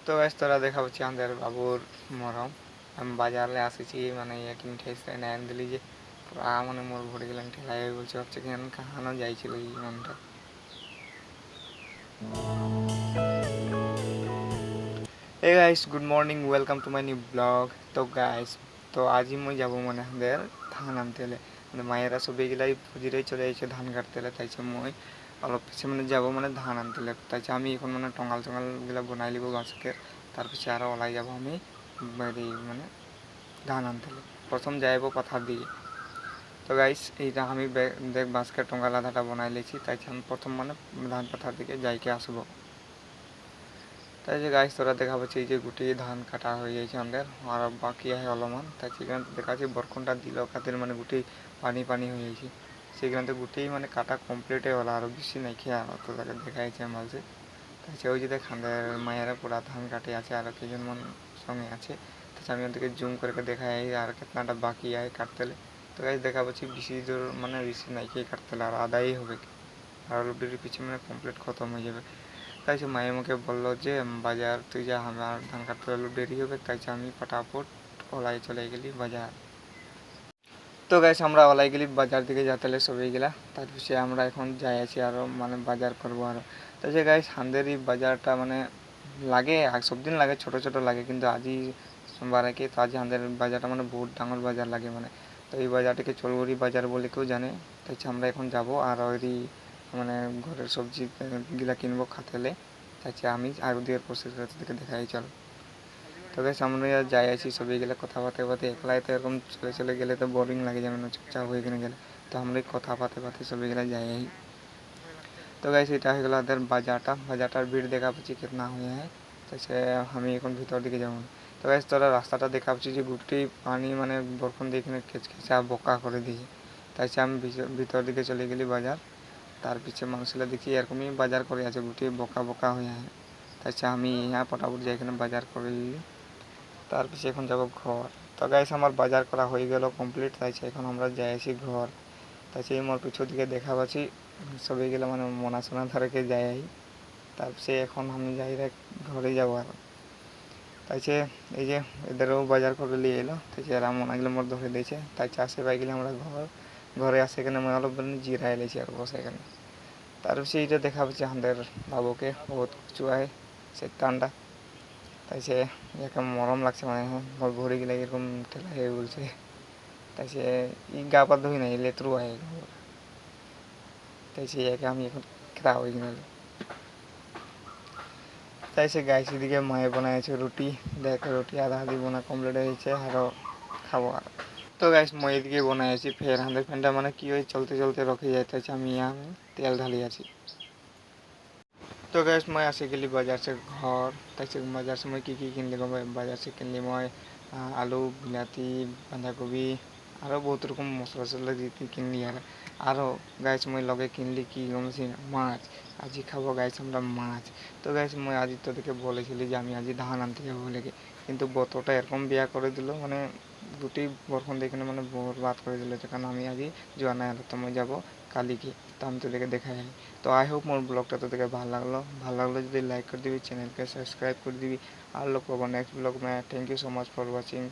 তো গাইস তোরা দেখা পাচ্ছি আমাদের বাবুর মরম আমি বাজারে আসিছি মানে এক মিঠাই না দিলি যে পুরা মানে মোর ভরে গেলাম ঠেলাই বলছে ভাবছে কি কাহানো যাইছিল এই মনটা। Hey guys good morning welcome to my new blog. তো গাইস তো আজই মই যাব মানে আমাদের ধান আনতে হলে মানে মায়েরা সব এগুলাই ফুজিরেই চলে এসে ধান কাটতে হলে তাইছে মই অলপ পিছিয়ে মানে যাব মানে ধান আনতে হলে তাইছে আমি এখন মানে টঙাল টঙালগুলো বনাই লিব বাঁশকে তার পিছিয়ে আরও ওলাই যাব আমি মানে ধান আনতে হলে প্রথম যাইব পাথার দিয়ে। তো গাইস এইটা আমি দেখ বাঁশকে টঙ্গাল আধাটা বনাই লেছি তাইছে আমি প্রথম মানে ধান পাথার দিকে যাইকে আসবো। তাই যে গাইস তোরা দেখা পাচ্ছি এই যে গুটি ধান কাটা হয়ে গেছে আমাদের আর বাকি আছে অলমান তাই সেখানে দেখা যাচ্ছে বরখনটা দিল খাতির মানে গুটি পানি পানি হয়ে গেছে সেখানে গুটি মানে কাটা কমপ্লিটই হলো আরও বেশি নাই খেয়ে আর তো তাকে দেখা যাচ্ছে মাঝে তাই ওই যে দেখ আমাদের মায়েরা পুরা ধান কাটে আছে আর কেজন মান সঙ্গে আছে তাছাড়া আমি ওদেরকে জুম করে দেখা যায় আর কেতনাটা বাকি আছে কাটতে তো গাইস দেখা পাচ্ছি বেশি দূর মানে বেশি নাই খেয়ে কাটতে আর আদাই হবে আর অলরেডি পিছিয়ে মানে কমপ্লিট খতম হয়ে যাবে। তাই সে মায়ের মুখে বললো যে বাজার তুই যা আমার ধান কাটতে হলো দেরি হবে তাই আমি ফটাফট ওলাই চলে গেলি বাজার। তো গাইস আমরা ওলাই গেলি বাজার দিকে যাতে সবাই গেলা তার পিছিয়ে আমরা এখন যাই আছি আরও মানে বাজার করবো আরও। তাই সে গাইস আমাদের এই বাজারটা মানে লাগে আর সব দিন লাগে ছোটো ছোটো লাগে কিন্তু আজই সোমবার কি তো আজ আমাদের বাজারটা মানে বহুত ডাঙর বাজার লাগে মানে তো এই বাজারটাকে চলবরি বাজার বলে কেউ জানে। তাই আমরা এখন যাব আর ওই মানে ঘরের সবজি গিলা কিনবো খাতেলে তাই আমি আর ওদিকের প্রসেস থেকে দেখাই চল। তো গাইস আমরা যাই আছি সবাই গেলে কথা পাতে পাতে একলাই তো এরকম চলে চলে গেলে তো বোরিং লাগে যেমন চুপচাপ হয়ে কিনে গেলে তো আমরা কথা পাতে পাতে সবাই গেলে যাই। তো গাইস এটা হয়ে গেল আমাদের বাজারটার ভিড় দেখা পাচ্ছি কিतना হয়ে है তাইছে আমি এখন ভিতর দিকে যাবো। তো গাইস তোরা রাস্তাটা দেখা পাচ্ছি যে গুটি পানি মানে বরফন দিয়ে এখানে খেচখেচা বোকা করে দিয়েছে তাইছে আমি ভিতর দিকে চলে গেলি বাজার তার পিছিয়ে মানুষগুলো দেখি এরকমই বাজার করে আছে গুটি বোকা বোকা হয়ে আছে তাইছে আমি यहाँ ফটাফট যাই এখানে বাজার করে নিলি তার পিছিয়ে এখন যাব ঘর। তো গাইস আমার বাজার করা হয়ে গেল কমপ্লিট তাইছে এখন আমরা যাই আছি ঘর তাইছে মোর পিছু দিকে দেখা পাচ্ছি সবাই গেলে মানে মনাশোনা ধরেকে যাই তার পিছিয়ে এখন আমি যাই ঘরে যাবো আর তাইছে এই যে এদেরও বাজার করে নিয়ে এলো তাইছে এরা মনাগুলো মোর ধরে দিয়েছে তাইছে আসে পাই গেলে আমরা ঘরে আসে এখানে মানে অলপ জিরা এলেছি আর বসে এখানে তার পিছিয়ে এইটা দেখা পাচ্ছি আমাদের বাবুকে বহুত কিছু আয় সে টান্ডা তাইছে এরকম মরম লাগছে মানে মোর ঘড়ি গেলে এরকম ঠেলা হয়ে বলছে তাইছে ই গা পা ধুই নাই লেত্রু আয় তাইছে একে আমি এখন খেতা হয়ে কিনে তাইছে গাইছে দিকে মায়ে বানাইছে রুটি দেখ রুটি আধা আধি বোনা কমপ্লিট হয়েছে আরও খাবো আর। তো গাইস মই এদিকে বনাই আছি ফের হাঁদের ফ্যানটা মানে কি হয় চলতে চলতে রখে যাইতেছে আমি তেল ঢালি আছি। तो गैस मैं আসে গেলি বাজার সে ঘর তাইছে বাজার से मैं কি কিনলি বাজার से কিনলি মই আলু বিলাতি বাঁধাকপি আরও বহুত রকম মশলা টশলা দিয়ে কিনলি আরও গাইস মই লগে কিনলি কি গমছি মাছ আজি খাবো গাইস আমরা মাছ। তো গাইস মই আজি তোদেরকে বলেছিলি যে আমি আজি ধান আনতে যাবো বলে কিন্তু বতটা এরকম বিয়া করে দিল মানে দুটি বরখন দেখে মানে বরবাদ করে দিল যেখানে আমি আজি যাওয়া নাই হলো তো মই যাবো কালিকে তো আমি তোদেরকে দেখাই। তো आई होप मोर ब्लॉगटा তোদেরকে ভালো লাগলো যদি লাইক করে দিবি চ্যানেলকে সাবস্ক্রাইব করে দিবি আর লোক নেক্সট ব্লগ में thank you so much for watching.